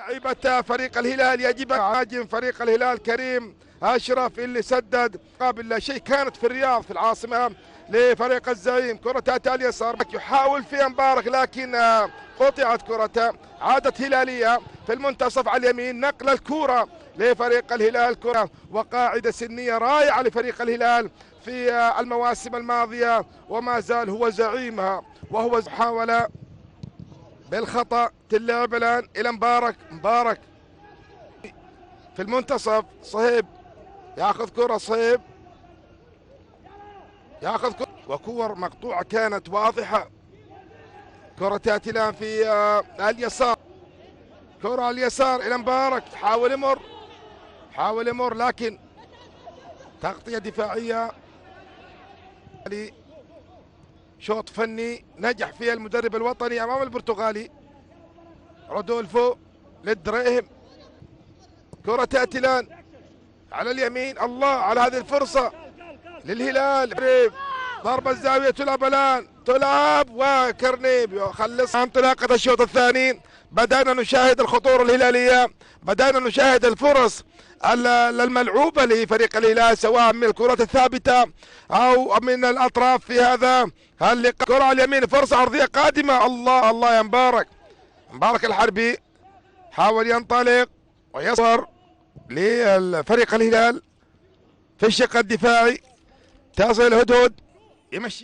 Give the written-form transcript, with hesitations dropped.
لعيبة فريق الهلال يجب هاجم فريق الهلال كريم أشرف اللي سدد قابل لا شيء. كانت في الرياض في العاصمة لفريق الزعيم، كرة تأتي اليسار يحاول فيها مبارك لكن قطعت كرة. عادت هلالية في المنتصف على اليمين، نقل الكرة لفريق الهلال، كرة وقاعدة سنية رائعة لفريق الهلال في المواسم الماضية وما زال هو زعيمها، وهو حاول بالخطأ تلعب الآن إلى مبارك في المنتصف. صهيب ياخذ كرة، صهيب ياخذ كرة وكور مقطوعة كانت واضحة. كرة تأتي الآن في اليسار، كرة اليسار إلى مبارك، حاول يمر لكن تغطية دفاعية. شوط فني نجح فيه المدرب الوطني أمام البرتغالي رودولفو للدريهم. كرة تأتي الآن على اليمين، الله على هذه الفرصة للهلال. ضربة الزاوية تلعب الآن، تلعب وكرنيب يخلص. انطلاقة الشوط الثاني بدأنا نشاهد الخطورة الهلالية، بدأنا نشاهد الفرص الملعوبة لفريق الهلال سواء من الكرات الثابتة أو من الأطراف في هذا اللقاء. كرة على اليمين، فرصة عرضية قادمة، الله يا مبارك الحربي حاول ينطلق ويصر لفريق الهلال في الشق الدفاعي. تصل هدهد يمشي